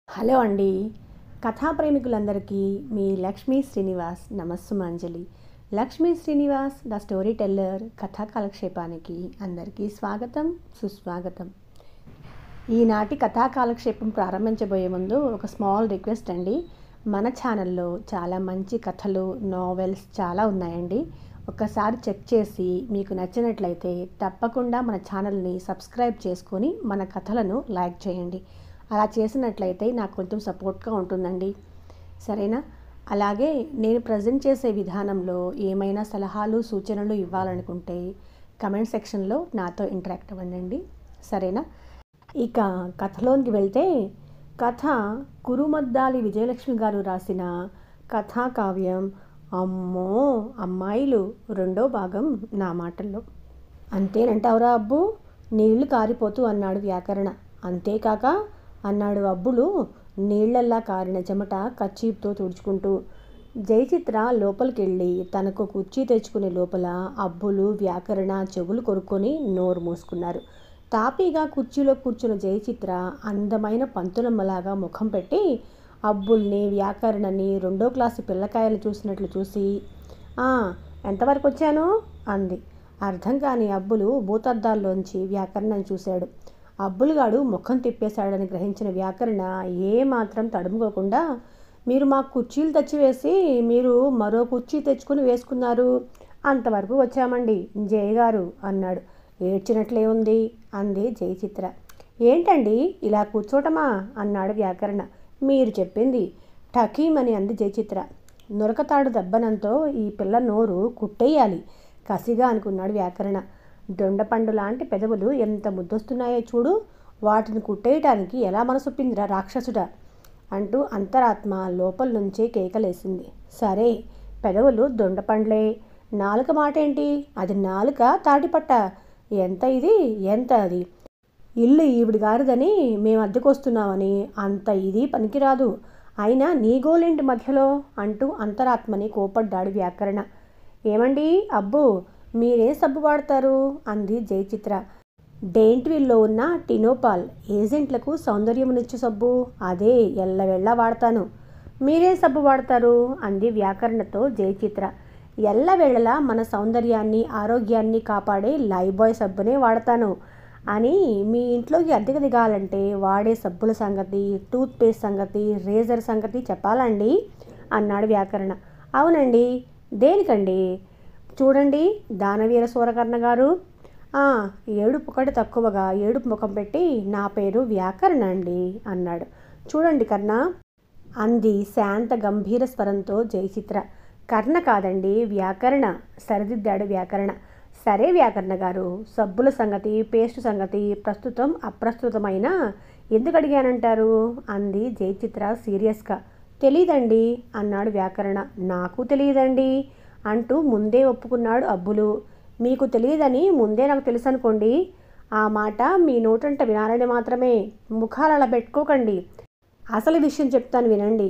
Hello అండి. కథా ప్రేమికులందరికీ మీ లక్ష్మీ శ్రీనివాస్ నమస్సుమాంజలి. Lakshmi Srinivas the story teller కథా కాలక్షేపానికి అందరికీ స్వాగతం, సుస్వాగతం. ఈనాటి కథా కాలక్షేపం ప్రారంభించబోయే ముందు ఒక స్మాల్ రిక్వెస్ట్ అండి. మన ఛానల్లో చాలా మంచి కథలు, నావెల్స్ చాలా ఉన్నాయండి. ఒక్కసారి చెక్ చేసి మీకు నచ్చినట్లయితే తప్పకుండా మన ఛానల్ని సబ్స్క్రైబ్ చేసుకొని మన కథలను లైక్ చేయండి. అలా చేసినట్లయితే నాకు కొంచెం సపోర్ట్గా ఉంటుందండి, సరేనా? అలాగే నేను ప్రజెంట్ చేసే విధానంలో ఏమైనా సలహాలు, సూచనలు ఇవ్వాలనుకుంటే కమెంట్ సెక్షన్లో నాతో ఇంటరాక్ట్ అవ్వండి, సరేనా? ఇక కథలోనికి వెళ్తే, కథ కురుమద్దాలి విజయలక్ష్మి గారు రాసిన కథా కావ్యం అమ్మో అమ్మాయిలు రెండో భాగం నా మాటల్లో. అంతేనంటావురా అబ్బు? నీళ్లు కారిపోతూ అన్నాడు వ్యాకరణ. అంతేకాక అన్నాడు అబ్బులు నీళ్లల్లా కారిన చెమట కచ్చీపుతో తుడుచుకుంటూ. జయచిత్ర లోపలికెళ్ళి తనకు కుర్చీ తెచ్చుకునే లోపల అబ్బులు, వ్యాకరణ చెవులు కొరుక్కొని నోరు మూసుకున్నారు. తాపీగా కుర్చీలో కూర్చున్న జయచిత్ర అందమైన పంతులమ్మలాగా ముఖం పెట్టి అబ్బుల్ని, వ్యాకరణని రెండో క్లాసు పిల్లకాయలు చూసినట్లు చూసి ఎంతవరకు వచ్చాను అంది. అర్థం కాని అబ్బులు భూతద్దాల్లోంచి వ్యాకరణని చూశాడు. అబ్బులుగాడు ముఖం తిప్పేశాడని గ్రహించిన వ్యాకరణ ఏమాత్రం తడుముకోకుండా, మీరు మాకు కుర్చీలు తెచ్చివేసి మీరు మరో కుర్చీ తెచ్చుకుని వేసుకున్నారు, అంతవరకు వచ్చామండి జయగారు అన్నాడు. ఏడ్చినట్లే ఉంది అంది జయచిత్ర. ఏంటండి ఇలా కూర్చోటమా అన్నాడు వ్యాకరణ. మీరు చెప్పింది టకీమని అంది జయచిత్ర. నురకతాడు దెబ్బనంతో ఈ పిల్ల నోరు కుట్టేయాలి కసిగా అనుకున్నాడు వ్యాకరణ. దొండపండు లాంటి పెదవులు ఎంత ముద్దొస్తున్నాయో చూడు, వాటిని కుట్టేయటానికి ఎలా మనసొప్పిందిరా రాక్షసుడా అంటూ అంతరాత్మ లోపల నుంచే కేకలేసింది. సరే, పెదవులు దొండపండ్లే, నాలుక మాటేంటి? అది నాలుక తాటిపట్ట? ఎంత ఇది, ఎంత అది? ఇల్లు ఈవిడి గారిదని మేము అద్దెకొస్తున్నామని అంత ఇది పనికిరాదు. అయినా నీ గోలేంటి మధ్యలో అంటూ అంతరాత్మని కోపడ్డాడు వ్యాకరణ. ఏమండి అబ్బు, మీరేం సబ్బు వాడతారు అంది జయచిత్ర. డెయింట్విల్లో ఉన్న టినోపాల్ ఏజెంట్లకు సౌందర్యమునిచ్చు సబ్బు, అదే ఎల్లవెళ్ళా వాడతాను. మీరేం సబ్బు వాడతారు అంది వ్యాకరణతో జయచిత్ర. ఎల్లవేళలా మన సౌందర్యాన్ని, ఆరోగ్యాన్ని కాపాడే లైబాయ్ సబ్బునే వాడతాను అని మీ ఇంట్లోకి అద్దెకు దిగాలంటే వాడే సబ్బుల సంగతి, టూత్పేస్ట్ సంగతి, రేజర్ సంగతి చెప్పాలండి అన్నాడు వ్యాకరణ. అవునండి, దేనికండి? చూడండి దానవీర సూరకర్ణ గారు, ఏడుపు ఒకటి తక్కువగా ఏడుపు ముఖం పెట్టి నా పేరు వ్యాకరణ అండి అన్నాడు. చూడండి కర్ణ అంది శాంత గంభీర స్వరంతో జయచిత్ర. కర్ణ కాదండి, వ్యాకరణ సరిదిద్దాడు వ్యాకరణ. సరే వ్యాకరణ గారు, సబ్బుల సంగతి, పేస్ట్ సంగతి ప్రస్తుతం అప్రస్తుతమైన ఎందుకు అడిగానంటారు అంది జయచిత్ర సీరియస్గా. తెలీదండి అన్నాడు వ్యాకరణ. నాకు తెలియదండి అంటూ ముందే ఒప్పుకున్నాడు అబ్బులు. మీకు తెలియదని ముందే నాకు తెలుసు అనుకోండి. ఆ మాట మీ నోటంట వినాలని మాత్రమే, ముఖాలలా పెట్టుకోకండి. అసలు విషయం చెప్తాను వినండి.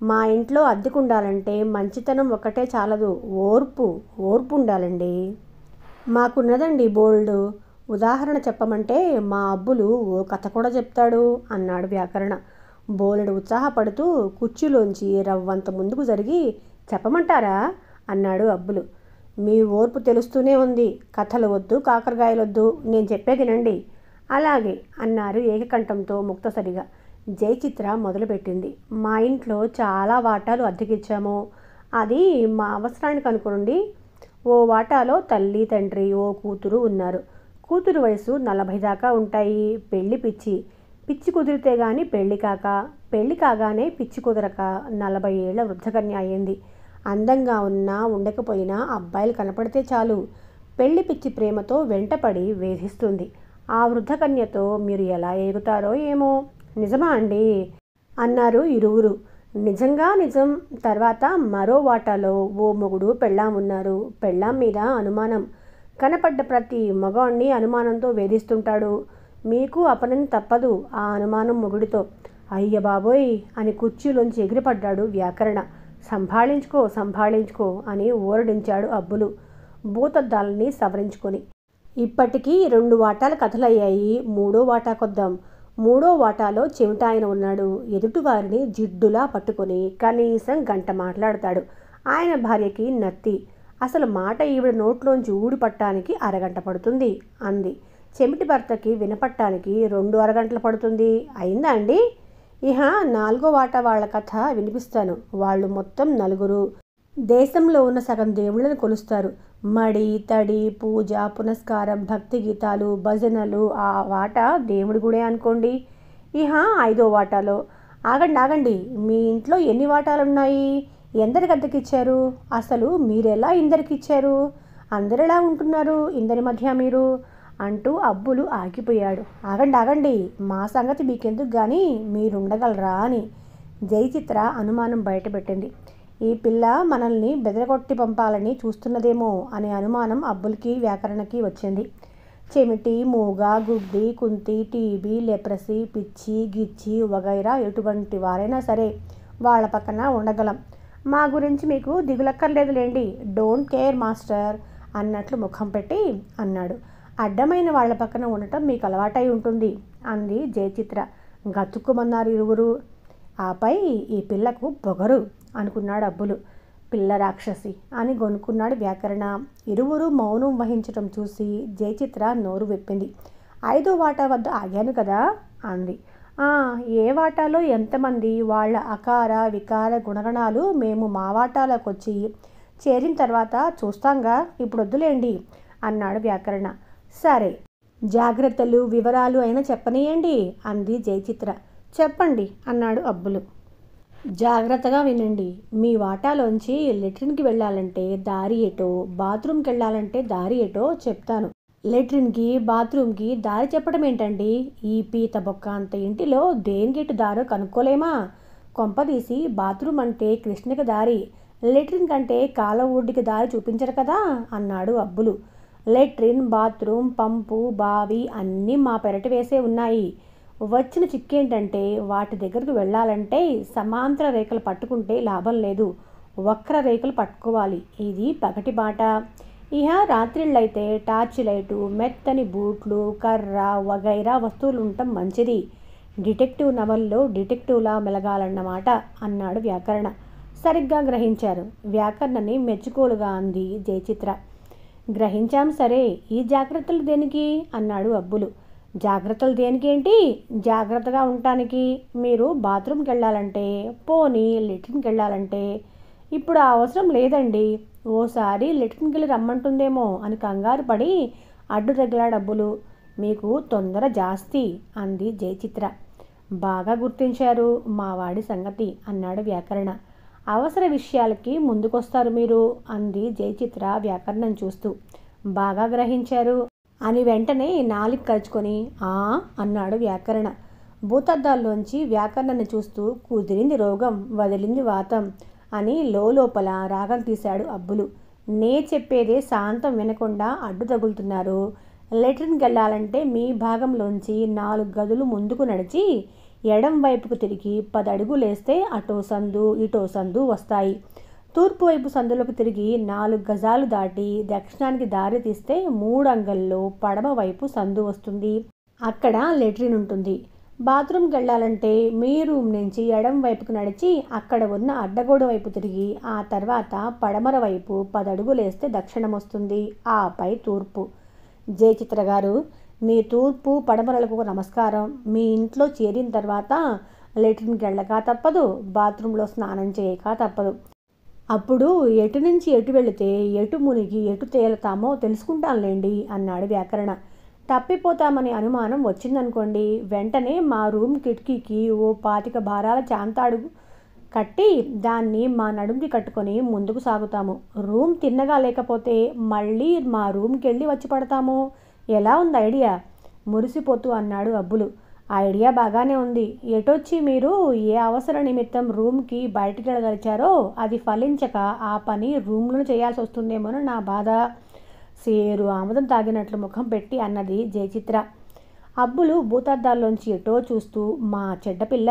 మా ఇంట్లో అద్దెకుండాలంటే మంచితనం ఒక్కటే చాలదు, ఓర్పు ఉండాలండి. మాకున్నదండి బోల్డు. ఉదాహరణ చెప్పమంటే మా అబ్బులు ఓ కథ కూడా చెప్తాడు అన్నాడు వ్యాకరణ బోలెడు ఉత్సాహపడుతూ కుర్చీలోంచి రవ్వంత ముందుకు జరిగి. చెప్పమంటారా అన్నాడు అబ్బులు. మీ ఓర్పు తెలుస్తూనే ఉంది. కథలు వద్దు, కాకరకాయలొద్దు, నేను చెప్పేదినండి. అలాగే అన్నారు ఏకకంఠంతో ముక్తసరిగా. జయచిత్ర మొదలుపెట్టింది. మా ఇంట్లో చాలా వాటాలు అద్దెకిచ్చాము. అది మా అవసరానికి అనుకోండి. ఓ వాటాలో తల్లి, తండ్రి, ఓ కూతురు ఉన్నారు. కూతురు వయసు 40 దాకా ఉంటాయి. పెళ్ళి పిచ్చి కుదిరితే గాని పెళ్ళి కాక, పెళ్ళి కాగానే పిచ్చి కుదరక 40 ఏళ్ల వృద్ధకన్య అయ్యింది. అందంగా ఉన్నా ఉండకపోయినా అబ్బాయిలు కనపడితే చాలు పెళ్లి పిచ్చి ప్రేమతో వెంటపడి వేధిస్తుంది. ఆ వృద్ధకన్యతో మీరు ఎలా ఏగుతారో ఏమో. నిజమా అండి అన్నారు ఇరువురు. నిజంగా నిజం. తర్వాత మరో వాటాలో ఓ మొగుడు పెళ్ళాం ఉన్నారు. పెళ్ళాం మీద అనుమానం. కనపడ్డ ప్రతి మగాణ్ణి అనుమానంతో వేధిస్తుంటాడు. మీకు అపనం తప్పదు ఆ అనుమానం మొగుడితో. అయ్య బాబోయ్ అని కుర్చీలోంచి ఎగిరిపడ్డాడు వ్యాకరణ. సంభాళించుకో అని ఊరడించాడు అబ్బులు భూతద్దాలని సవరించుకొని. ఇప్పటికీ 2 వాటాల కథలయ్యాయి. 3వ వాటాకొద్దాం. మూడో వాటాలో చెవిటాయన ఉన్నాడు. ఎదుటివారిని జిడ్డులా పట్టుకొని కనీసం గంట మాట్లాడతాడు. ఆయన భార్యకి నత్తి. అసలు మాట ఈవిడ నోట్లోంచి ఊడిపట్టానికి అరగంట పడుతుంది అంది. చెమిటి భర్తకి వినపట్టానికి 2 అరగంటలు పడుతుంది. అయిందా అండి? ఇహ 4వ వాటా వాళ్ళ కథ వినిపిస్తాను. వాళ్ళు మొత్తం 4. దేశంలో ఉన్న సగం దేవుళ్ళని కొలుస్తారు. మడి, తడి, పూజ, పునస్కారం, భక్తి గీతాలు, భజనలు. ఆ వాట దేవుడి గుడే అనుకోండి. ఇహ 5వ వాటాలో ఆగండి. మీ ఇంట్లో ఎన్ని వాటాలున్నాయి? ఎందరికి అద్దెకిచ్చారు? అసలు మీరెలా ఇందరికిచ్చారు? అందరెలా ఉంటున్నారు ఇందరి మధ్య మీరు? అంటూ అబ్బులు ఆగిపోయాడు. ఆగండి, మా సంగతి మీకెందుకు గాని మీరుండగలరా అని జయచిత్ర అనుమానం బయటపెట్టింది. ఈ పిల్ల మనల్ని బెదరగొట్టి పంపాలని చూస్తున్నదేమో అనే అనుమానం అబ్బులకి, వ్యాకరణకి వచ్చింది. చెమిటి, మూగ, గుడ్డి, కుంతి, టీబీ, లెప్రసీ, పిచ్చి, గిచ్చి వగైరా ఎటువంటి వారైనా సరే వాళ్ళ పక్కన ఉండగలం. మా గురించి మీకు దిగులక్కర్లేదులేండి. డోంట్ కేర్ మాస్టర్ అన్నట్లు ముఖం పెట్టి అన్నాడు. అడ్డమైన వాళ్ల పక్కన ఉండటం మీకు అలవాటై ఉంటుంది అంది జయచిత్ర. గతుక్కుమన్నారు ఇరువురు. ఆపై ఈ పిల్లకు పొగరు అనుకున్నాడు అబ్బులు. పిల్ల రాక్షసి అని గొనుక్కున్నాడు వ్యాకరణ. ఇరువురు మౌనం వహించటం చూసి జయచిత్ర నోరు విప్పింది. 5వ వాటా వద్ద ఆగాను కదా అంది. ఏ వాటాలో ఎంతమంది వాళ్ళ అకార వికార గుణగణాలు మేము మా వాటాలోకి వచ్చి చేరిన తర్వాత చూస్తాంగా, ఇప్పుడు వద్దులేండి అన్నాడు వ్యాకరణ. సరే, జాగ్రత్తలు వివరాలు అయినా చెప్పనీయండి అంది జయచిత్ర. చెప్పండి అన్నాడు అబ్బులు. జాగ్రత్తగా వినండి. మీ వాటాలోంచి లెట్రిన్కి వెళ్ళాలంటే దారి ఏటో, బాత్రూమ్కి వెళ్ళాలంటే దారి ఏటో చెప్తాను. లెట్రిన్కి బాత్రూమ్కి దారి చెప్పడం ఏంటండి? ఈ పీత బొక్క అంత ఇంటిలో దేనికెటు దారో కనుక్కోలేమా? కొంపదీసి బాత్రూమ్ అంటే కృష్ణకి దారి, లెట్రిన్ కంటే కాలువ ఒడ్డుకి దారి చూపించరు కదా అన్నాడు అబ్బులు. లెట్రిన్, బాత్రూమ్, పంపు, బావి అన్నీ మా పెరటి వేసే ఉన్నాయి. వచ్చిన చిక్కేంటంటే వాటి దగ్గరకు వెళ్ళాలంటే సమాంతర రేఖలు పట్టుకుంటే లాభం లేదు, వక్ర రేఖలు పట్టుకోవాలి. ఇది పగటి బాట. ఇహ రాత్రిళ్ళైతే టార్చ్ లైటు, మెత్తని బూట్లు, కర్ర వగైరా వస్తువులు ఉండటం మంచిది. డిటెక్టివ్ నవల్లో డిటెక్టివ్లా మెలగాలన్నమాట అన్నాడు వ్యాకరణ. సరిగ్గా గ్రహించారు. వ్యాకరణని మెచ్చుకోలుగా అంది జయచిత్ర. గ్రహించాం సరే, ఈ జాగ్రత్తలు దేనికి అన్నాడు అబ్బులు. జాగ్రత్తలు దేనికేంటి? జాగ్రత్తగా ఉండటానికి. మీరు బాత్రూమ్కి వెళ్ళాలంటే, పోనీ లెట్రిన్కి వెళ్ళాలంటే. ఇప్పుడు ఆ అవసరం లేదండి. ఓసారి లెట్రిన్కి వెళ్ళి రమ్మంటుందేమో అని కంగారు పడి అడ్డు తగిలాడు అబ్బులు. మీకు తొందర జాస్తి అంది జయచిత్ర. బాగా గుర్తించారు మా వాడి సంగతి అన్నాడు వ్యాకరణ. అవసర విషయాలకి ముందుకొస్తారు మీరు అంది జయచిత్ర వ్యాకరణం చూస్తూ. బాగా గ్రహించారు అని వెంటనే నాలిక కరుచుకొని అన్నాడు వ్యాకరణ. భూతద్దాల్లోంచి వ్యాకరణని చూస్తూ కుదిరింది రోగం, వదిలింది వాతం అని లోపల రాగం తీశాడు అబ్బులు. నే చెప్పేదే శాంతం వినకుండా అడ్డు తగులుతున్నారు. లెట్రిన్కి వెళ్ళాలంటే మీ భాగంలోంచి 4 గదులు ముందుకు నడిచి ఎడం వైపుకు తిరిగి 10 అడుగులేస్తే అటో సందు ఇటో సందు వస్తాయి. తూర్పు వైపు సందులకు తిరిగి 4 గజాలు దాటి దక్షిణానికి దారి తీస్తే 3 అంగల్లో పడమ వైపు సందు వస్తుంది. అక్కడ లెట్రిన్ ఉంటుంది. బాత్రూమ్కి వెళ్ళాలంటే మీ రూమ్ నుంచి ఎడం వైపుకు నడిచి అక్కడ ఉన్న అడ్డగోడ వైపు తిరిగి ఆ తర్వాత పడమర వైపు 10 అడుగులేస్తే దక్షిణం వస్తుంది. ఆపై తూర్పు. జయచిత్ర గారు, మీ తూర్పు పడమరలకు నమస్కారం. మీ ఇంట్లో చేరిన తర్వాత లెట్రిన్కి వెళ్ళక తప్పదు, బాత్రూంలో స్నానం చేయక తప్పదు. అప్పుడు ఎటు నుంచి ఎటు వెళితే ఎటు మునిగి ఎటు తేలుతామో తెలుసుకుంటానులేండి అన్నాడు వ్యాకరణ. తప్పిపోతామనే అనుమానం వచ్చిందనుకోండి, వెంటనే మా రూమ్ కిటికీకి ఓ 25 భారాల చాంతాడు కట్టి దాన్ని మా నడుంకి కట్టుకొని ముందుకు సాగుతాము. రూమ్ తిన్నగా లేకపోతే మళ్ళీ మా రూమ్కి వెళ్ళి వచ్చి పడతాము. ఎలా ఉంది ఐడియా? మురిసిపోతూ అన్నాడు అబ్బులు. ఐడియా బాగానే ఉంది. ఎటొచ్చి మీరు ఏ అవసర నిమిత్తం రూమ్కి బయటికి వెళ్ళగలిచారో అది ఫలించక ఆ పని రూమ్లో చేయాల్సి వస్తుందేమోనో నా బాధ. సేరు ఆముదం తాగినట్లు ముఖం పెట్టి అన్నది జయచిత్ర. అబ్బులు భూతద్దాల్లోంచి ఎటో చూస్తూ మా చెడ్డపిల్ల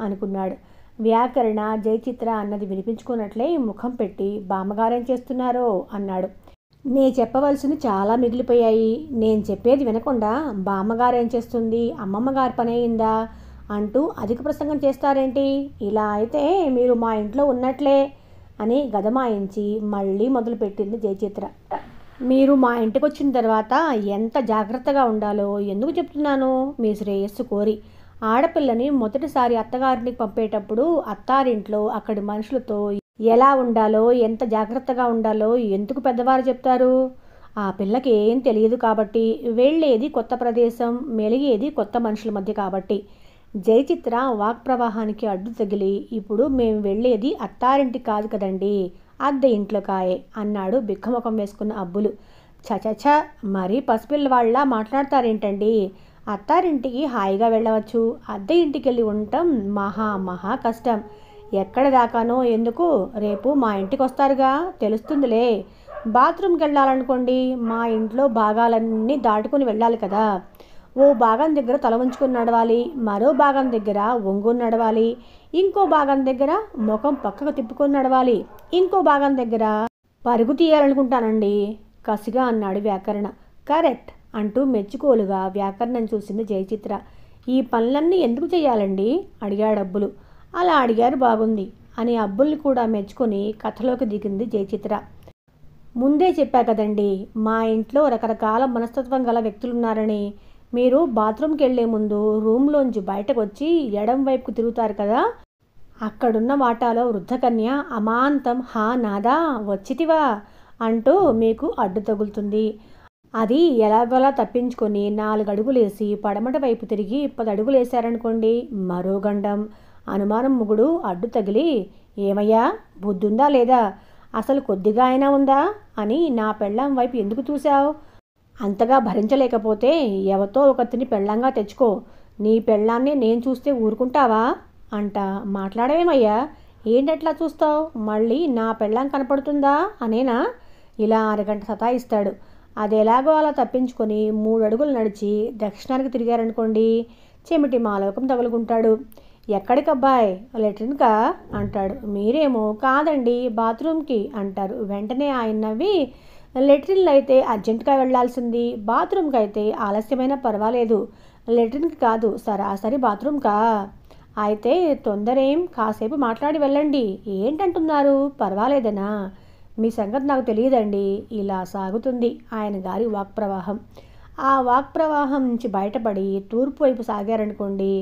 అనుకున్నాడు. వ్యాకరణ జయచిత్ర అన్నది వినిపించుకున్నట్లే ముఖం పెట్టి బామ్మగారేం చేస్తున్నారో అన్నాడు. నే చెప్పవలసింది చాలా మిగిలిపోయాయి. నేను చెప్పేది వినకుండా బామ్మగారు ఏం చేస్తుంది, అమ్మమ్మ గారి పని అయిందా అంటూ అధిక ప్రసంగం చేస్తారేంటి? ఇలా అయితే మీరు మా ఇంట్లో ఉన్నట్లే అని గదమాయించి మళ్ళీ మొదలుపెట్టింది జయచిత్ర. మీరు మా ఇంటికి వచ్చిన తర్వాత ఎంత జాగ్రత్తగా ఉండాలో ఎందుకు చెప్తున్నాను? మీ శ్రేయస్సు కోరి. ఆడపిల్లని మొదటిసారి అత్తగారింటికి పంపేటప్పుడు అత్తారింట్లో అక్కడి మనుషులతో ఎలా ఉండాలో, ఎంత జాగ్రత్తగా ఉండాలో ఎందుకు పెద్దవారు చెప్తారు? ఆ పిల్లకి ఏం తెలియదు కాబట్టి, వెళ్ళేది కొత్త ప్రదేశం, మెలిగేది కొత్త మనుషుల మధ్య కాబట్టి. జయచిత్ర వాక్ ప్రవాహానికి అడ్డు తగిలి, ఇప్పుడు మేము వెళ్ళేది అత్తారింటికి కాదు కదండి, అద్దె ఇంట్లో కాయే అన్నాడు బిక్కముఖం వేసుకున్న అబ్బులు. చచచ, మరీ పసిపిల్లవాళ్ళ మాట్లాడతారేంటండి? అత్తారింటికి హాయిగా వెళ్ళవచ్చు, అద్దె ఇంటికి వెళ్ళి ఉండటం మహా మహా కష్టం. ఎక్కడ దాకానో ఎందుకు, రేపు మా ఇంటికి వస్తారుగా, తెలుస్తుందిలే. బాత్రూమ్కి వెళ్ళాలనుకోండి, మా ఇంట్లో భాగాలన్నీ దాటుకుని వెళ్ళాలి కదా. ఓ భాగం దగ్గర తల ఉంచుకుని నడవాలి, మరో భాగం దగ్గర ఒంగుని నడవాలి, ఇంకో భాగం దగ్గర ముఖం పక్కకు తిప్పుకొని నడవాలి, ఇంకో భాగం దగ్గర పరుగు తీయాలనుకుంటానండి కసిగా అన్నాడు వ్యాకరణ. కరెక్ట్ అంటూ మెచ్చుకోలుగా వ్యాకరణం చూసింది జయచిత్ర. ఈ పనులన్నీ ఎందుకు చేయాలండి అడిగాడు అబ్బులు. అలా అడిగారు, బాగుంది అని అబ్బుల్ని కూడా మెచ్చుకొని కథలోకి దిగింది జయచిత్ర. ముందే చెప్పా కదండి, మా ఇంట్లో రకరకాల మనస్తత్వం గల వ్యక్తులున్నారని. మీరు బాత్రూమ్కి వెళ్లే ముందు రూమ్లోంచి బయటకు వచ్చి ఎడం వైపుకు తిరుగుతారు కదా, అక్కడున్న వాటాలో వృద్ధకన్య అమాంతం హా నాదా వచ్చితివా అంటూ మీకు అడ్డు తగులుతుంది. అది ఎలాగోలా తప్పించుకొని 4 అడుగులేసి పడమట వైపు తిరిగి 10 అడుగులేశారనుకోండి, మరో గండం. అనుమానం మొగుడు అడ్డు తగిలి, ఏమయ్యా బుద్ధుందా లేదా, అసలు కొద్దిగా అయినా ఉందా అని నా పెళ్ళాం వైపు ఎందుకు చూశావు? అంతగా భరించలేకపోతే ఎవతో ఒకరిని పెళ్ళంగా తెచ్చుకో. నీ పెళ్ళాన్ని నేను చూస్తే ఊరుకుంటావా అంట మాట్లాడవేమయ్యా? ఏంటట్లా చూస్తావు? మళ్ళీ నా పెళ్ళాం కనపడుతుందా అనేనా? ఇలా అరగంట సతాయిస్తాడు. అది ఎలాగో అలా తప్పించుకొని 3 అడుగులు నడిచి దక్షిణానికి తిరిగారనుకోండి, చెమిటి మాలోకం తగులుకుంటాడు. ఎక్కడికబ్బాయ్, లెట్రిన్కా అంటాడు. మీరేమో కాదండి బాత్రూమ్కి అంటారు. వెంటనే ఆయన నవ్వి, లెట్రిన్లు అయితే అర్జెంటుగా వెళ్లాల్సింది, బాత్రూమ్కి అయితే ఆలస్యమైనా పర్వాలేదు, లెట్రిన్కి కాదు సరాసరి బాత్రూమ్కా? అయితే తొందరేం, కాసేపు మాట్లాడి వెళ్ళండి. ఏంటంటున్నారు, పర్వాలేదనా? మీ సంగతి నాకు తెలియదండి. ఇలా సాగుతుంది ఆయన గారి వాక్ ప్రవాహం. ఆ వాక్ ప్రవాహం నుంచి బయటపడి తూర్పు వైపు సాగారనుకోండి,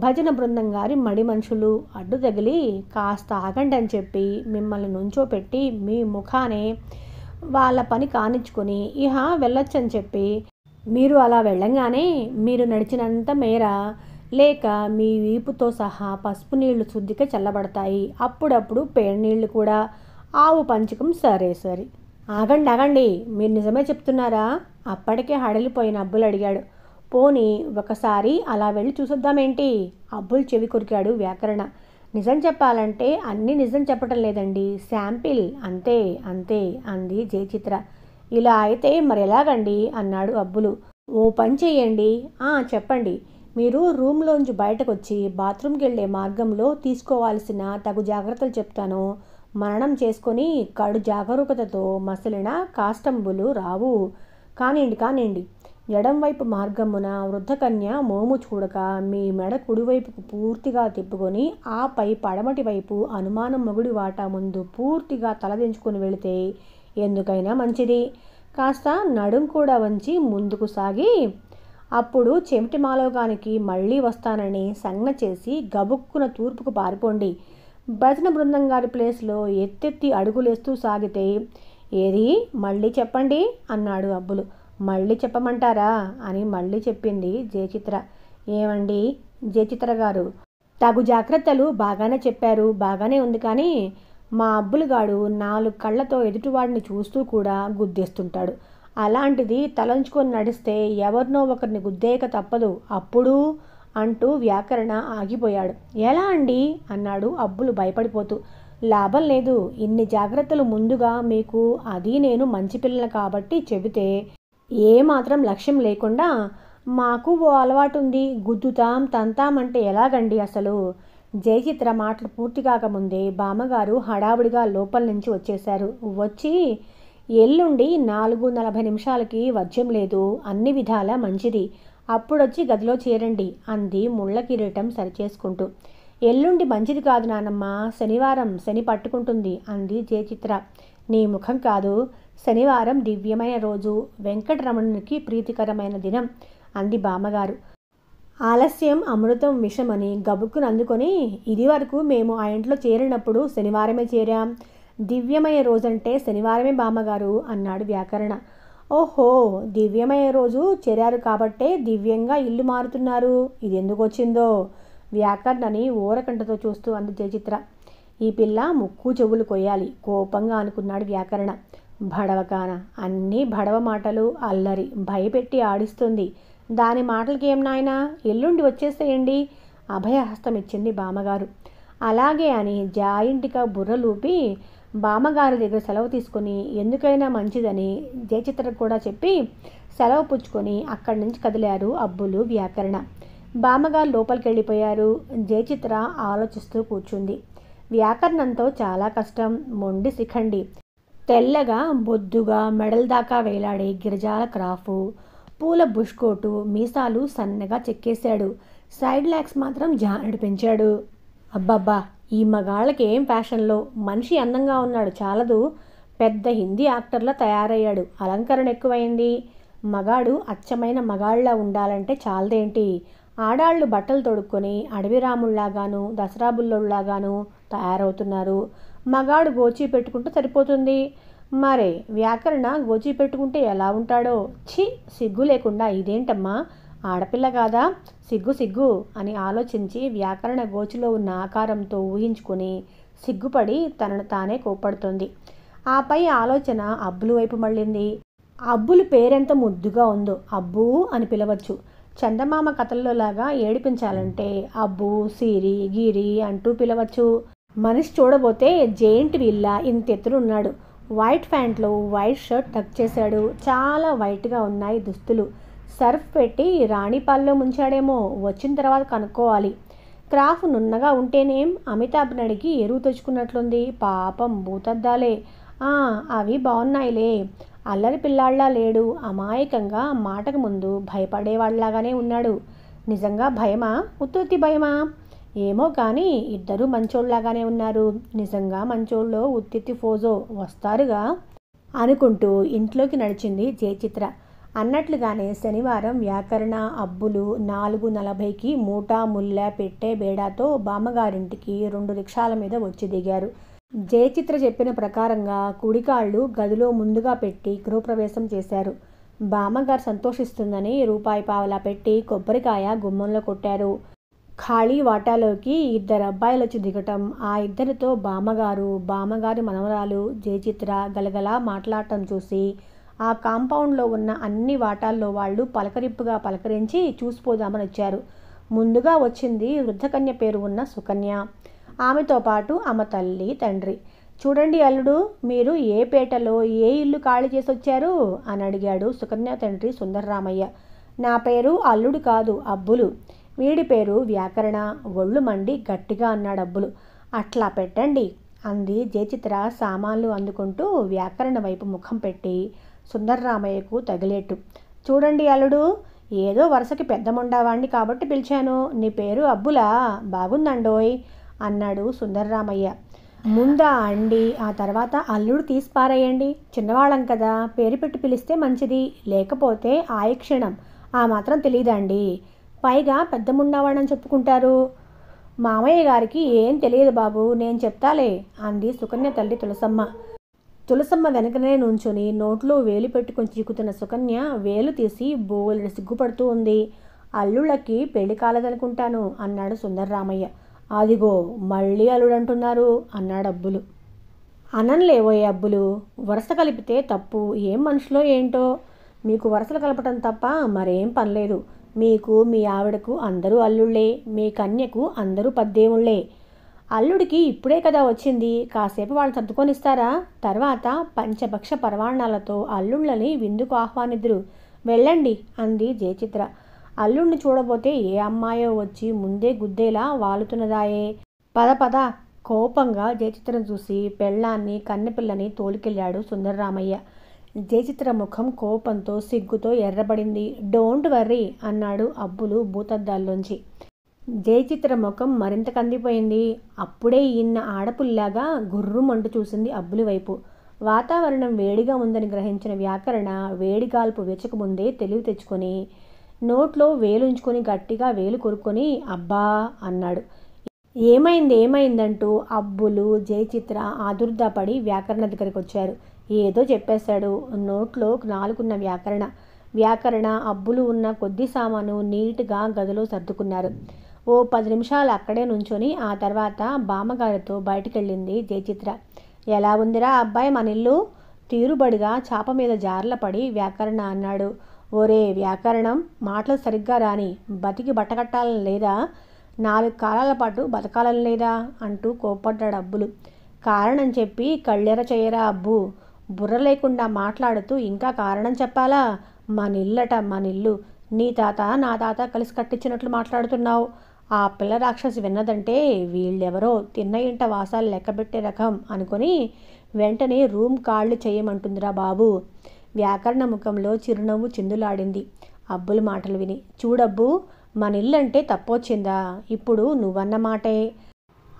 భజన బృందం గారి మడి మనుషులు అడ్డు తగిలి కాస్త ఆగండి అని చెప్పి మిమ్మల్ని నుంచోపెట్టి మీ ముఖానే వాళ్ళ పని కానిచ్చుకొని ఇహ వెళ్ళొచ్చని చెప్పి, మీరు అలా వెళ్ళంగానే మీరు నడిచినంత మేర లేక మీ వీపుతో సహా పసుపు నీళ్లు శుద్ధిగా చల్లబడతాయి. అప్పుడప్పుడు పేరు నీళ్లు కూడా, ఆవు పంచకం సరే సరే. ఆగండి ఆగండి, మీరు నిజమే చెప్తున్నారా? అప్పటికే హడలిపోయిన అబ్బులు అడిగాడు. పోనీ ఒకసారి అలా వెళ్ళి చూసొద్దామేంటి? అబ్బులు చెవి కొరికాడు వ్యాకరణ. నిజం చెప్పాలంటే అన్నీ నిజం చెప్పటం లేదండి, శాంపిల్ అంతే అంతే అంది జయచిత్ర. ఇలా అయితే మరి ఎలాగండి అన్నాడు అబ్బులు. ఓ పని చెయ్యండి. చెప్పండి. మీరు రూమ్లోంచి బయటకు వచ్చి బాత్రూమ్కి వెళ్ళే మార్గంలో తీసుకోవాల్సిన తగు జాగ్రత్తలు చెప్తాను. మరణం చేసుకొని కడు జాగరూకతతో మసలిన కాష్టంబులు రావు. కానివ్వండి కానివ్వండి. ఎడంవైపు మార్గమున వృద్ధకన్య మోము చూడక మీ మెడ కుడివైపుకు పూర్తిగా తిప్పుకొని ఆపై పడమటి వైపు అనుమానం మొగుడి వాటా ముందు పూర్తిగా తలదించుకొని వెళితే ఎందుకైనా మంచిది. కాస్త నడుం కూడా వంచి ముందుకు సాగి అప్పుడు చెమిటి మాలోకానికి మళ్ళీ వస్తానని సంజ్ఞ చేసి గబుక్కున తూర్పుకు పారిపోండి. భజన బృందం గారి ప్లేస్లో ఎత్తెత్తి అడుగులేస్తూ సాగితే, ఏది మళ్ళీ చెప్పండి అన్నాడు అబ్బులు. మళ్ళీ చెప్పమంటారా అని మళ్ళీ చెప్పింది జయచిత్ర. ఏమండి జయచిత్ర గారు, తగు జాగ్రత్తలు బాగానే చెప్పారు, బాగానే ఉంది. కానీ మా అబ్బులుగాడు 4 కళ్ళతో ఎదుటివాడిని చూస్తూ కూడా గుద్దేస్తుంటాడు. అలాంటిది తలంచుకొని నడిస్తే ఎవరినో ఒకరిని గుద్దేయక తప్పదు. అప్పుడు అంటూ వ్యాకరణ ఆగిపోయాడు. ఎలా అండి అన్నాడు అబ్బులు భయపడిపోతూ. లాభం లేదు, ఇన్ని జాగ్రత్తలు ముందుగా మీకు, అది నేను మంచి పిల్లలు కాబట్టి చెబితే ఏమాత్రం లక్ష్యం లేకుండా, మాకు ఓ అలవాటు ఉంది, గుద్దుతాం తంతామంటే ఎలాగండి అసలు? జయచిత్ర మాటలు పూర్తి కాకముందే బామ్మగారు హడావుడిగా లోపల నుంచి వచ్చేశారు. వచ్చి, ఎల్లుండి 4:40 వజ్యం లేదు, అన్ని విధాలా మంచిది. అప్పుడొచ్చి గదిలో చేరండి అంది ముళ్ళ కిరీటం సరిచేసుకుంటూ. ఎల్లుండి మంచిది కాదు నానమ్మ, శనివారం శని పట్టుకుంటుంది అంది జయచిత్ర. నీ ముఖం కాదు, శనివారం దివ్యమైన రోజు, వెంకటరమణునికి ప్రీతికరమైన దినం అంది బామ్మగారు. ఆలస్యం అమృతం విషమని గబుక్కును అందుకొని, ఇది వరకు మేము ఆ ఇంట్లో చేరినప్పుడు శనివారమే చేరాం. దివ్యమయ రోజంటే శనివారమే బామ్మగారు అన్నాడు వ్యాకరణ. ఓహో, దివ్యమయ రోజు చేరారు కాబట్టే దివ్యంగా ఇల్లు మారుతున్నారు. ఇది ఎందుకు వచ్చిందో వ్యాకరణని ఊరకంటతో చూస్తూ అంది జయచిత్ర. ఈ పిల్ల ముక్కు చెవులు కొయ్యాలి కోపంగా అనుకున్నాడు వ్యాకరణ. భడవకాన, అన్నీ భడవ మాటలు, అల్లరి, భయపెట్టి ఆడిస్తుంది. దాని మాటలకేం నాయనా, ఎల్లుండి వచ్చేసేయండి అభయహస్తం ఇచ్చింది బామ్మగారు. అలాగే అని జాయింటిగా బుర్రలూపి బామ్మగారి దగ్గర సెలవు తీసుకుని ఎందుకైనా మంచిదని జయచిత్రకు కూడా చెప్పి సెలవు పుచ్చుకొని అక్కడి నుంచి కదిలారు అబ్బులు వ్యాకరణ. బామ్మగారు లోపలికి వెళ్ళిపోయారు. జయచిత్ర ఆలోచిస్తూ కూర్చుంది. వ్యాకరణంతో చాలా కష్టం. మొండి శిఖండి, తెల్లగా బొద్దుగా మెడల దాకా వేలాడే గిరిజాల క్రాఫు, పూల బుష్కోటు, మీసాలు సన్నగా చెక్కేశాడు. సైడ్ ల్యాక్స్ మాత్రం జానడి పెంచాడు. అబ్బబ్బా, ఈ మగాళ్ళకి ఏం ఫ్యాషన్లో! మనిషి అందంగా ఉన్నాడు చాలదు, పెద్ద హిందీ యాక్టర్లా తయారయ్యాడు. అలంకరణ ఎక్కువైంది. మగాడు అచ్చమైన మగాళ్ళ ఉండాలంటే చాలదేంటి, ఆడాళ్ళు బట్టలు తొడుక్కొని అడవి రాముళ్లాగాను దసరా బుల్లోళ్లాగాను తయారవుతున్నారు. మగాడు గోచి పెట్టుకుంటే సరిపోతుంది. మరే వ్యాకరణ గోచి పెట్టుకుంటే ఎలా ఉంటాడో! ఛీ, సిగ్గు లేకుండా ఇదేంటమ్మా, ఆడపిల్ల కాదా, సిగ్గు సిగ్గు అని ఆలోచించి వ్యాకరణ గోచిలో ఉన్న ఆకారంతో ఊహించుకుని సిగ్గుపడి తనను తానే కోప్పడుతోంది. ఆపై ఆలోచన అబ్బులు వైపు మళ్ళింది. అబ్బులు పేరెంత ముద్దుగా ఉందో, అబ్బు అని పిలవచ్చు. చందమామ కథల్లోలాగా ఏడిపించాలంటే అబ్బు, సిరి, గిరి అంటూ పిలవచ్చు. మనిషి చూడబోతే జెయింట్ వీల్లా ఇంతెత్తునున్నాడు. వైట్ ప్యాంట్లో వైట్ షర్ట్ టక్ చేశాడు. చాలా వైట్గా ఉన్నాయి దుస్తులు. సర్ఫ్ పెట్టి రాణిపాల్లో ముంచాడేమో, వచ్చిన తర్వాత కనుక్కోవాలి. క్రాఫ్ నున్నగా ఉంటేనేం, అమితాబ్ నడికి ఎరువు తెచ్చుకున్నట్లుంది. పాపం భూతద్దాలే. అవి బాగున్నాయిలే. అల్లరి పిల్లాళ్లా లేడు. అమాయకంగా మాటకు ముందు భయపడేవాళ్లాగానే ఉన్నాడు. నిజంగా భయమా, ఉత్తుత్తి భయమా? ఏమో కానీ ఇద్దరూ మంచోళ్లాగానే ఉన్నారు. నిజంగా మంచోళ్ళో ఉత్తిత్తి ఫోజో వస్తారుగా అనుకుంటూ ఇంట్లోకి నడిచింది జయచిత్ర. అన్నట్లుగానే శనివారం వ్యాకరణ అబ్బులు 4:40కి మూటా ముల్ల పెట్టే బేడాతో బామ్మగారింటికి 2 రిక్షాల మీద వచ్చి దిగారు. జయచిత్ర చెప్పిన ప్రకారంగా కుడికాళ్ళు గదిలో ముందుగా పెట్టి గృహప్రవేశం చేశారు. బామ్మగారు సంతోషిస్తుందని రూపాయి పావలా పెట్టి కొబ్బరికాయ గుమ్మంలో కొట్టారు. ఖాళీ వాటాలోకి 2 అబ్బాయిలు వచ్చి దిగటం, ఆ ఇద్దరితో బామ్మగారి మనవరాలు జయచిత్ర గలగలా మాట్లాడటం చూసి ఆ కాంపౌండ్లో ఉన్న అన్ని వాటాల్లో వాళ్ళు పలకరింపుగా పలకరించి చూసిపోదామని వచ్చారు. ముందుగా వచ్చింది వృద్ధకన్య పేరు ఉన్న సుకన్య. ఆమెతో పాటు ఆమె తల్లి తండ్రి. చూడండి అల్లుడు, మీరు ఏ పేటలో ఏ ఇల్లు ఖాళీ చేసి వచ్చారు అని అడిగాడు సుకన్య తండ్రి సుందరరామయ్య. నా పేరు అల్లుడు కాదు, అబ్బులు. వీడి పేరు వ్యాకరణ. ఒళ్ళు మండి గట్టిగా అన్నాడు అబ్బులు. అట్లా పెట్టండి అంది జయచిత్ర సామాన్లు అందుకుంటూ వ్యాకరణ వైపు ముఖం పెట్టి సుందరరామయ్యకు తగిలేట్టు. చూడండి అల్లుడు, ఏదో వరుసకి పెద్ద మొండావాణ్ణి కాబట్టి పిలిచాను. నీ పేరు అబ్బులా, బాగుందండోయ్ అన్నాడు సుందరరామయ్య. ముందా అండి, ఆ తర్వాత అల్లుడు తీసి పారేయండి. చిన్నవాళ్ళం కదా, పేరు పెట్టి పిలిస్తే మంచిది. లేకపోతే ఆయక్షణం ఆ మాత్రం తెలియదండి. పైగా పెద్ద ముండావాడని చెప్పుకుంటారు. మామయ్య గారికి ఏం తెలియదు బాబు, నేను చెప్తాలే అంది సుకన్య తల్లి తులసమ్మ. తులసమ్మ వెనకనే నుంచుని నోట్లో వేలు పెట్టుకొని చీకుతున్న సుకన్య వేలు తీసి బోలెడు సిగ్గుపడుతూ ఉంది. అల్లుళ్ళకి పెళ్లి కాలేదనుకుంటాను అన్నాడు సుందరరామయ్య. అదిగో మళ్ళీ అల్లుడంటున్నారు అన్నాడు అబ్బులు. అనన్లేవోయే అబ్బులు, వరుస కలిపితే తప్పు. ఏం మనుషులో ఏంటో, మీకు వరుసలు కలపటం తప్ప మరేం పనిలేదు. మీకు మీ ఆవిడకు అందరూ అల్లుళ్ళే, మీ కన్యకు అందరూ పద్దేముళ్ళే. అల్లుడికి ఇప్పుడే కదా వచ్చింది, కాసేపు వాళ్ళు సర్దుకొనిస్తారా? తర్వాత పంచభక్ష పరవాణాలతో అల్లుళ్ళని విందుకు ఆహ్వానిద్దురు. వెళ్ళండి అంది జయచిత్ర. అల్లుడిని చూడబోతే ఏ అమ్మాయో వచ్చి ముందే గుద్దేలా వాలుతున్నదాయే. పద పద కోపంగా జయచిత్రను చూసి పెళ్ళాన్ని కన్నెపిల్లని తోలుకెళ్ళాడు సుందరరామయ్య. జయచిత్ర ముఖం కోపంతో సిగ్గుతో ఎర్రబడింది. డోంట్ వర్రీ అన్నాడు అబ్బులు భూతద్దాల్లోంచి. జయచిత్ర ముఖం మరింత కందిపోయింది. అప్పుడే ఈయన ఆడపుల్లాగా గుర్రుమంటూ చూసింది అబ్బులి వైపు. వాతావరణం వేడిగా ఉందని గ్రహించిన వ్యాకరణ వేడిగాల్పు వెచ్చకముందే తెలివి తెచ్చుకొని నోట్లో వేలుంచుకొని గట్టిగా వేలు కొరుక్కొని అబ్బా అన్నాడు. ఏమైందంటూ అబ్బులు జయచిత్ర ఆదుర్దాపడి వ్యాకరణ దగ్గరికి వచ్చారు. ఏదో చెప్పేశాడు. నోట్లో నాలుగున్న వ్యాకరణ అబ్బులు ఉన్న కొద్ది సామాను నీట్గా గదిలో సర్దుకున్నారు. ఓ 10 నిమిషాలు అక్కడే నుంచొని ఆ తర్వాత బామ్మగారితో బయటికెళ్ళింది జయచిత్ర. ఎలా ఉందిరా అబ్బాయి మన ఇల్లు? తీరుబడిగా చాప మీద జార్ల పడి వ్యాకరణ అన్నాడు. ఓరే వ్యాకరణం, మాటలు సరిగ్గా రాని, బతికి బట్టకట్టాలని లేదా? 4 కాలాల పాటు బతకాలని లేదా అంటూ కోప్పడ్డాడు అబ్బులు. కారణం చెప్పి కళ్ళెర చేయరా అబ్బు. బుర్ర లేకుండా మాట్లాడుతూ ఇంకా కారణం చెప్పాలా? మనిల్లు. నీ తాత నా తాత కలిసి కట్టించినట్లు మాట్లాడుతున్నావు. ఆ పిల్ల రాక్షసి విన్నదంటే వీళ్ళెవరో తిన్న ఇంట వాసాలు లెక్కబెట్టే రకం అనుకొని వెంటనే రూమ్ కాళ్ళు చేయమంటుందిరా బాబు. వ్యాకరణ ముఖంలో చిరునవ్వు చిందులాడింది అబ్బులు మాటలు విని. చూడబ్బు, మన ఇల్లంటే తప్పొచ్చిందా? ఇప్పుడు నువ్వన్న మాటే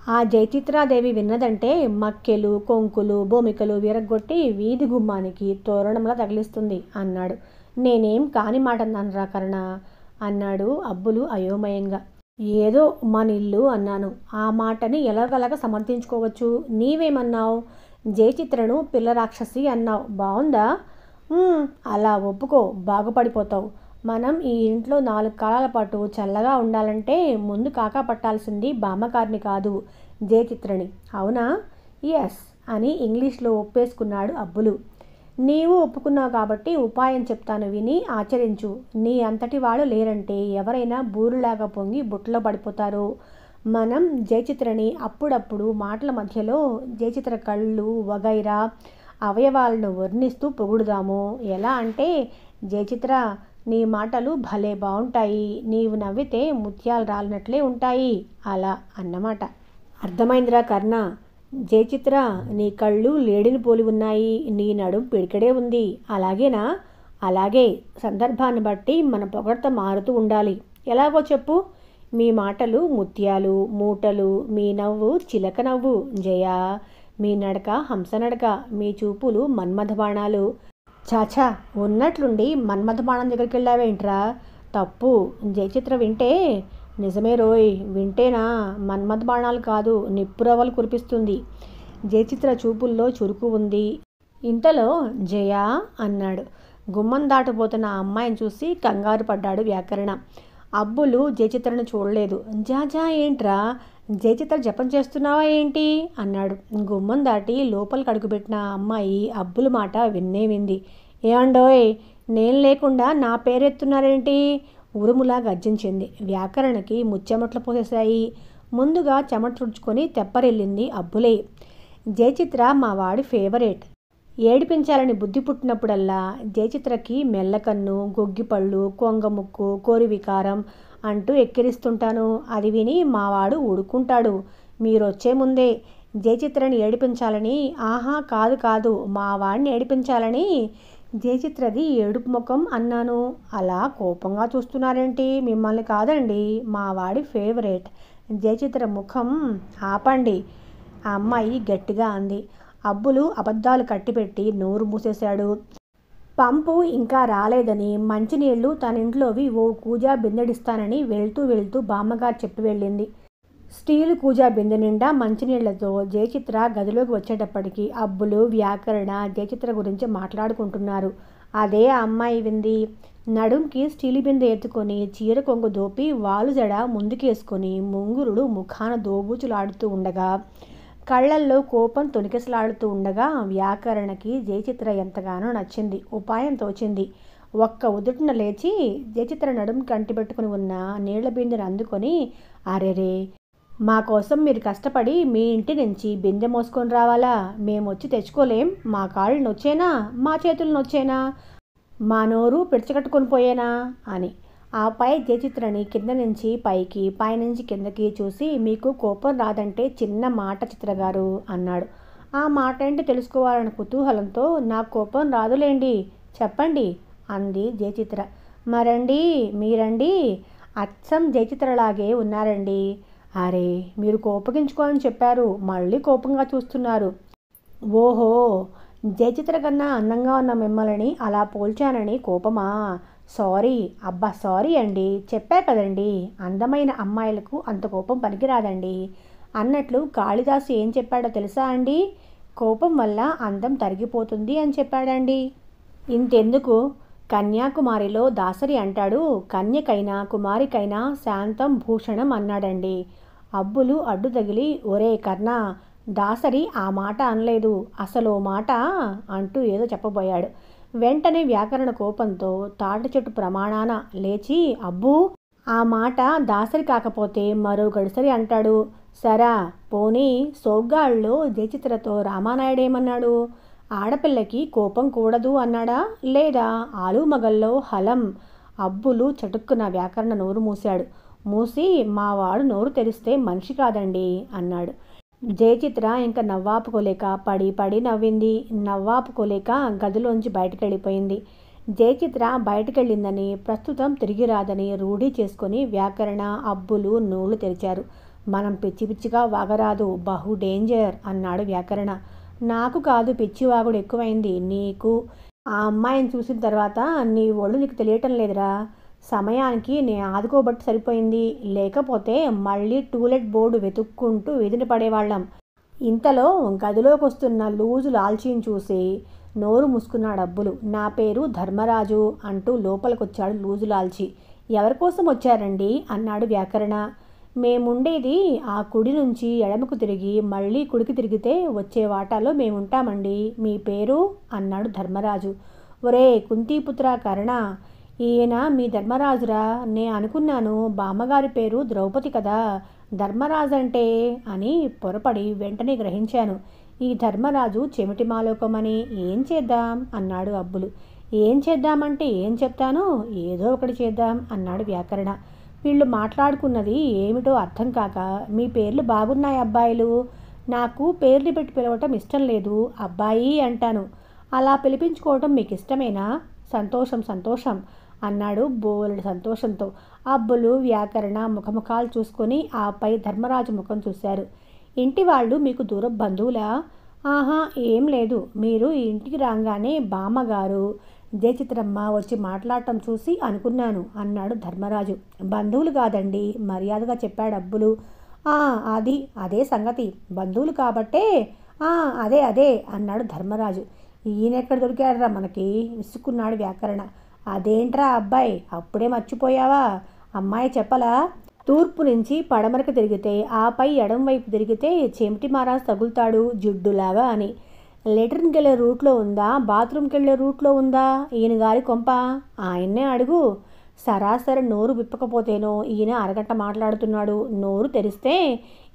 ఆ జయచిత్రాదేవి విన్నదంటే మక్కెలు కొంకులు భూమికలు విరగ్గొట్టి వీధి గుమ్మానికి తోరణంలా తగిలిస్తుంది అన్నాడు. నేనేం కాని మాట అన్నానురా కరుణ అన్నాడు అబ్బులు అయోమయంగా. ఏదో మన ఇల్లు అన్నాను. ఆ మాటని ఎలాగలాగా సమర్థించుకోవచ్చు. నీవేమన్నావు? జయచిత్రను పిల్ల రాక్షసి అన్నావు. బాగుందా? అలా ఒప్పుకో, బాగుపడిపోతావు. మనం ఈ ఇంట్లో 4 కాలాల పాటు చల్లగా ఉండాలంటే ముందు కాకా పట్టాల్సింది బామ్మగారిని కాదు, జయచిత్రని. అవునా? ఎస్ అని ఇంగ్లీష్లో ఒప్పేసుకున్నాడు అబ్బులు. నీవు ఒప్పుకున్నావు కాబట్టి ఉపాయం చెప్తాను, విని ఆచరించు. నీ అంతటి వాళ్ళు లేరంటే ఎవరైనా బూరులాగా పొంగి బుట్టలో పడిపోతారు. మనం జయచిత్రని అప్పుడప్పుడు మాటల మధ్యలో జయచిత్ర కళ్ళు వగైరా అవయవాలను వర్ణిస్తూ పొగుడుదాము. ఎలా అంటే, జయచిత్ర నీ మాటలు భలే బాగుంటాయి, నీవు నవ్వితే ముత్యాలు రాలినట్లే ఉంటాయి, అలా అన్నమాట. అర్థమైందిరా కర్ణ. జయచిత్ర నీ కళ్ళు లేడిని పోలి ఉన్నాయి, నీ నడుం పిడికడే ఉంది. అలాగేనా? అలాగే. సందర్భాన్ని బట్టి మన పొగడ్త మారుతూ ఉండాలి. ఎలాగో చెప్పు. మీ మాటలు ముత్యాలు మూటలు, మీ నవ్వు చిలక నవ్వు జయ, మీ నడక హంస నడక, మీ చూపులు మన్మథ బాణాలు. చాచా, ఉన్నట్లుండి మన్మథ బాణం దగ్గరికి వెళ్ళావేంట్రా? తప్పు. జయచిత్ర వింటే నిజమే రోయ్, వింటేనా మన్మథ బాణాలు కాదు నిప్పురవ్వలు కురిపిస్తుంది. జయచిత్ర చూపుల్లో చురుకు ఉంది. ఇంతలో జయ అన్నాడు. గుమ్మం దాటబోతున్న ఆ అమ్మాయిని చూసి కంగారు పడ్డాడు వ్యాకరణ. అబ్బులు జయచిత్రను చూడలేదు. జాజా ఏంట్రా, జయచిత్ర జపం చేస్తున్నావా ఏంటి అన్నాడు. గుమ్మం దాటి లోపలికి అడుగుపెట్టిన ఆ అమ్మాయి అబ్బులు మాట వింది. ఏమండోయ్, నేను లేకుండా నా పేరెత్తున్నారేంటి? ఉరుములా గర్జించింది. వ్యాకరణకి ముచ్చెమట్లు పోసేశాయి. ముందుగా చెమట తుడుచుకొని తెప్పరెళ్ళింది అబ్బులే. జయచిత్ర మా వాడి ఫేవరెట్. ఏడిపించాలని బుద్ధి పుట్టినప్పుడల్లా జయచిత్రకి మెల్లకన్ను, గొగ్గిపళ్ళు, కొంగముక్కు, కోరి వికారం అంటూ ఎక్కిరిస్తుంటాను. అది విని మావాడు ఊడుకుంటాడు. మీరొచ్చే ముందే జయచిత్రని ఏడిపించాలని. ఆహా, కాదు, మా వాడిని ఏడిపించాలని. జయచిత్రది ఏడుపు ముఖం అన్నాను. అలా కోపంగా చూస్తున్నారేంటి? మిమ్మల్ని కాదండి, మా వాడి ఫేవరెట్. జయచిత్ర ముఖం ఆపండి, ఆ అమ్మాయి గట్టిగా అంది. అబ్బులు అబద్ధాలు కట్టిపెట్టి నోరు మూసేశాడు. పంపు ఇంకా రాలేదని, మంచినీళ్లు తన ఇంట్లోవి ఓ కూజా బిందెడిస్తానని వెళ్తూ బామ్మగారు చెప్పి వెళ్ళింది. స్టీలు కూజా బిందె నిండా మంచినీళ్లతో జయచిత్ర గదిలోకి వచ్చేటప్పటికి అబ్బులు వ్యాకరణ జయచిత్ర గురించి మాట్లాడుకుంటున్నారు. అదే ఆ అమ్మాయి వింది. నడుంకి స్టీలు బిందె ఎత్తుకొని చీర కొంగు దోపి వాలు జడ ముందుకేసుకొని ముంగురుడు ముఖాన దోబూచులాడుతూ ఉండగా, కళ్ళల్లో కోపం తొణికిసలాడుతూ ఉండగా వ్యాకరణకి జయచిత్ర ఎంతగానో నచ్చింది. ఉపాయం తోచింది. ఒక్క ఉదుటిన లేచి జయచిత్ర నడుము కంటిపెట్టుకుని ఉన్న నీళ్ల బిందెను అందుకొని, అరెరే, మా కోసం మీరు కష్టపడి మీ ఇంటి నుంచి బిందె మోసుకొని రావాలా? మేమొచ్చి తెచ్చుకోలేం? మా కాళ్ళు నొచ్చేనా? మా చేతులు నొచ్చేనా? మా నోరు పిడిచకట్టుకొని పోయేనా అని. ఆపై జయచిత్రని కింద నుంచి పైకి, పైనుంచి కిందకి చూసి, మీకు కోపం రాదంటే చిన్న మాట చిత్రగారు అన్నాడు. ఆ మాట ఏంటి తెలుసుకోవాలన్న కుతూహలంతో నాకు కోపం రాదులేండి, చెప్పండి అంది జయచిత్ర. మరండి మీరండి అచ్చం జయచిత్రలాగే ఉన్నారండి. అరే మీరు కోపగించుకోని చెప్పారు, మళ్ళీ కోపంగా చూస్తున్నారు. ఓహో, జయచిత్ర కన్నా అందంగా ఉన్న మిమ్మల్ని అలా పోల్చానని కోపమా? సారీ అబ్బా, సారీ అండి, చెప్పా కదండి అందమైన అమ్మాయిలకు అంత కోపం పనికిరాదండి అన్నట్లు కాళిదాసు ఏం చెప్పాడో తెలుసా అండి? కోపం వల్ల అందం తరిగిపోతుంది అని చెప్పాడండి. ఇంతెందుకు, కన్యాకుమారిలో దాసరి అంటాడు, కన్యకైనా కుమారికైనా శాంతం భూషణం అన్నాడండి. అబ్బులు అడ్డు తగిలి, ఒరే కర్ణ, దాసరి ఆ మాట అనలేదు, అసలు మాట అంటూ ఏదో చెప్పబోయాడు. వెంటనే వ్యాకరణ కోపంతో తాటి చెట్టు ప్రమాణాన లేచి, అబ్బూ, ఆ మాట దాసరి కాకపోతే మరో గడిసరి అంటాడు. సరా పోనీ సోగ్గాళ్ళలో జయచిత్రతో రామానాయుడేమన్నాడు? ఆడపిల్లకి కోపం కూడదు అన్నాడా, లేదా ఆలుమగల్లో హలం? అబ్బులు చటుక్కున వ్యాకరణ నోరు మూశాడు. మూసి, మావాడు నోరు తెరిస్తే మనిషి కాదండి అన్నాడు. జయచిత్ర ఇంకా నవ్వాపుకోలేక పడి పడి నవ్వింది. నవ్వాపుకోలేక గదిలోంచి బయటకెళ్ళిపోయింది. జయచిత్ర బయటకెళ్ళిందని, ప్రస్తుతం తిరిగి రాదని రూఢీ చేసుకుని వ్యాకరణ, అబ్బులు నోళ్లు తెరిచారు. మనం పిచ్చి పిచ్చిగా వాగరాదు, బహు డేంజర్ అన్నాడు వ్యాకరణ. నాకు కాదు పిచ్చివాగుడు ఎక్కువైంది, నీకు. ఆ అమ్మాయిని చూసిన తర్వాత నీ ఒళ్ళు నీకు తెలియటం లేదురా. సమయానికి నేను ఆదుకోబట్టి సరిపోయింది, లేకపోతే మళ్ళీ టూలెట్ బోర్డు వెతుక్కుంటూ వీధిన పడేవాళ్ళం. ఇంతలో గదిలోకి వస్తున్న లూజు లాల్చీని చూసి నోరు మూసుకున్నాడు అబ్బులు. నా పేరు ధర్మరాజు అంటూ లోపలికొచ్చాడు లూజు లాల్చి. ఎవరికోసం వచ్చారండి అన్నాడు వ్యాకరణ. మేముండేది ఆ కుడి నుంచి ఎడమకు తిరిగి మళ్ళీ కుడికి తిరిగితే వచ్చే వాటాలో మేముంటామండి. మీ పేరు అన్నాడు ధర్మరాజు. ఒరే కుంతీపుత్ర కర్ణ, ఈయన మీ ధర్మరాజురా. నే అనుకున్నాను బామ్మగారి పేరు ద్రౌపది కదా, ధర్మరాజు అంటే అని పొరపడి వెంటనే గ్రహించాను. ఈ ధర్మరాజు చెమిటి మాలోకమని. ఏం చేద్దాం అన్నాడు అబ్బులు. ఏం చేద్దామంటే ఏం చెప్తాను, ఏదో ఒకటి చేద్దాం అన్నాడు వ్యాకరణ. వీళ్ళు మాట్లాడుకున్నది ఏమిటో అర్థం కాక, మీ పేర్లు బాగున్నాయి అబ్బాయిలు, నాకు పేర్లు పెట్టి పిలవటం ఇష్టం లేదు, అబ్బాయి అంటాను. అలా పిలిపించుకోవటం మీకు ఇష్టమేనా? సంతోషం సంతోషం అన్నాడు బోలెడు సంతోషంతో. అబ్బులు వ్యాకరణ ముఖముఖాలు చూసుకొని ఆపై ధర్మరాజు ముఖం చూశారు. ఇంటి వాళ్ళు మీకు దూర బంధువులా? ఆహా, ఏం లేదు. మీరు ఇంటికి రాగానే బామ్మగారు జయచిత్రమ్మ వచ్చి మాట్లాడటం చూసి అనుకున్నాను అన్నాడు ధర్మరాజు. బంధువులు కాదండి, మర్యాదగా చెప్పాడు అబ్బులు. అదే సంగతి, బంధువులు కాబట్టే అదే అదే అన్నాడు ధర్మరాజు. ఈయనెక్కడ దొరికాడరా మనకి విసుక్కున్నాడు వ్యాకరణ. అదేంట్రా అబ్బాయి, అప్పుడే మర్చిపోయావా? అమ్మాయి చెప్పలా? తూర్పు నుంచి పడమరకు తిరిగితే ఆపై ఎడం వైపు తిరిగితే చెమిటి మారాజు తగులుతాడు జిడ్డులాగా అని. లెటర్కి వెళ్ళే రూట్లో ఉందా, బాత్రూమ్కి వెళ్ళే రూట్లో ఉందా ఈయన గారి కొంప? ఆయన్నే అడుగు. సరాసరి నోరు విప్పకపోతేనో ఈయన అరగంట మాట్లాడుతున్నాడు, నోరు తెరిస్తే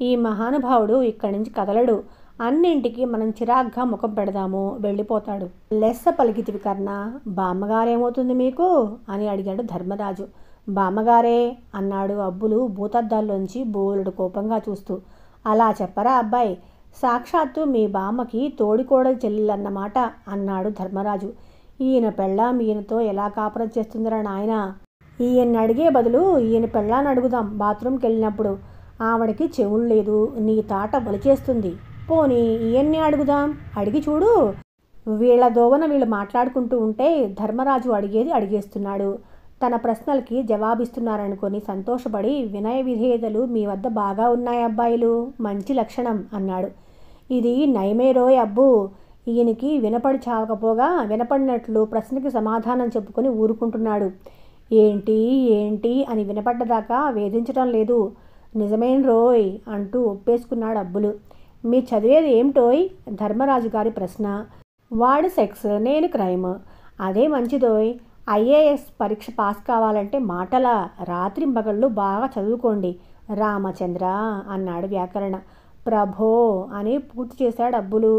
ఈ మహానుభావుడు ఇక్కడి నుంచి కదలడు. అన్నింటికి మనం చిరాగ్గా ముఖం పెడదాము, వెళ్ళిపోతాడు. లెస్స పలికితివి కర్ణ, బామ్మగారేమవుతుంది మీకు అని అడిగాడు ధర్మరాజు. బామ్మగారే అన్నాడు అబ్బులు భూతద్దాల్లోంచి బోలెడు కోపంగా చూస్తూ. అలా చెప్పరా అబ్బాయి, సాక్షాత్తు మీ బామ్మకి తోడికోడలు చెల్లెలన్నమాట అన్నాడు ధర్మరాజు. ఈయన పెళ్ళాం ఈయనతో ఎలా కాపురం చేస్తుందిరా నాయన? ఈయన్ని అడిగే బదులు ఈయన పెళ్ళాన్ని అడుగుదాం బాత్రూమ్కి వెళ్ళినప్పుడు. ఆవిడకి చెవులు లేదు, నీ తాట బలిచేస్తుంది. పోనీ ఈయన్ని అడుగుదాం, అడిగి చూడు. వీళ్ళ దోవన వీళ్ళు మాట్లాడుకుంటూ ఉంటే ధర్మరాజు అడిగేది అడిగేస్తున్నాడు. తన ప్రశ్నలకి జవాబిస్తున్నారనుకొని సంతోషపడి, వినయ విధేయతలు మీ వద్ద బాగా ఉన్నాయి అబ్బాయిలు, మంచి లక్షణం అన్నాడు. ఇది నయమేరోయ్ అబ్బు. ఈయనకి వినపడి చావకపోగా వినపడినట్లు ప్రశ్నకి సమాధానం చెప్పుకొని ఊరుకుంటున్నాడు. ఏంటి ఏంటి అని వినపడ్డదాకా వేధించడం లేదు. నిజమేం రోయ్ అంటూ ఒప్పేసుకున్నాడు అబ్బులు. మీ చదివేది ఏమిటోయ్? ధర్మరాజు గారి ప్రశ్న. వాడు సెక్స్, నేను క్రైమ్. అదే మంచిదోయ్. ఐఏఎస్ పరీక్ష పాస్ కావాలంటే మాటలా, రాత్రింబగళ్ళు బాగా చదువుకోండి రామచంద్ర అన్నాడు వ్యాకరణ. ప్రభో అని పూర్తి చేశాడు అబ్బులు.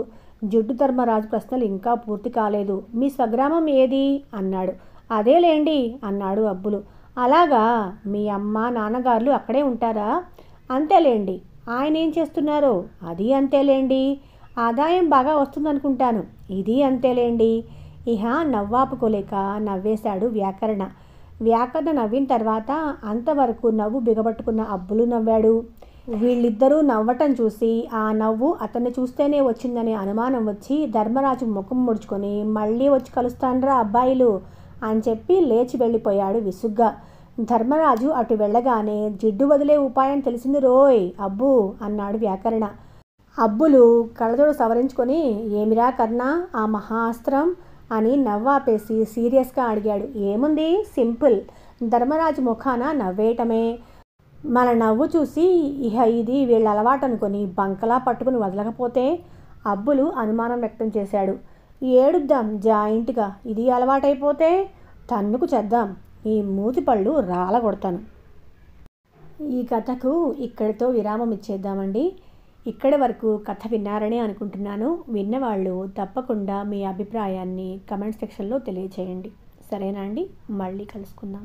జిడ్డు ధర్మరాజు ప్రశ్నలు ఇంకా పూర్తి కాలేదు. మీ స్వగ్రామం ఏది అన్నాడు. అదేలేండి అన్నాడు అబ్బులు. అలాగా, మీ అమ్మ నాన్నగారులు అక్కడే ఉంటారా? అంతేలేండి. ఆయన ఏం చేస్తున్నారో? అది అంతేలేండి. ఆదాయం బాగా వస్తుందనుకుంటాను. ఇది అంతేలేండి. ఇహ నవ్వాపుకోలేక నవ్వేశాడు వ్యాకరణ. వ్యాకరణ నవ్విన తర్వాత అంతవరకు నవ్వు బిగబట్టుకున్న అబ్బులు నవ్వాడు. వీళ్ళిద్దరూ నవ్వటం చూసి ఆ నవ్వు అతన్ని చూస్తేనే వచ్చిందనే అనుమానం వచ్చి ధర్మరాజు ముఖం ముడుచుకొని మళ్ళీ వచ్చి కలుస్తాండ్రా అబ్బాయిలు అని చెప్పి లేచి వెళ్ళిపోయాడు విసుగ్గా. ధర్మరాజు అటు వెళ్ళగానే జిడ్డు వదిలే ఉపాయం తెలిసింది రోయ్ అబ్బు అన్నాడు వ్యాకరణ. అబ్బులు కళ్ళజోడు సవరించుకొని ఏమిరా కర్ణ ఆ మహాస్త్రం అని నవ్వాపేసి సీరియస్గా అడిగాడు. ఏముంది, సింపుల్. ధర్మరాజు ముఖాన నవ్వేయటమే. మన నవ్వు చూసి ఇహ ఇది వీళ్ళ అలవాటు అనుకొని బంకలా పట్టుకుని వదలకపోతే అబ్బులు అనుమానం వ్యక్తం చేశాడు. ఏడుద్దాం జాయింట్గా, ఇది అలవాటైపోతే తన్నుకు చేద్దాం, ఈ మూతి పళ్ళు రాలగొడతాను. ఈ కథకు ఇక్కడితో విరామం ఇచ్చేద్దామండి. ఇక్కడి వరకు కథ విన్నారని అనుకుంటున్నాను. విన్నవాళ్ళు తప్పకుండా మీ అభిప్రాయాన్ని కమెంట్ సెక్షన్లో తెలియచేయండి. సరేనా అండి? మళ్ళీ కలుసుకుందాం.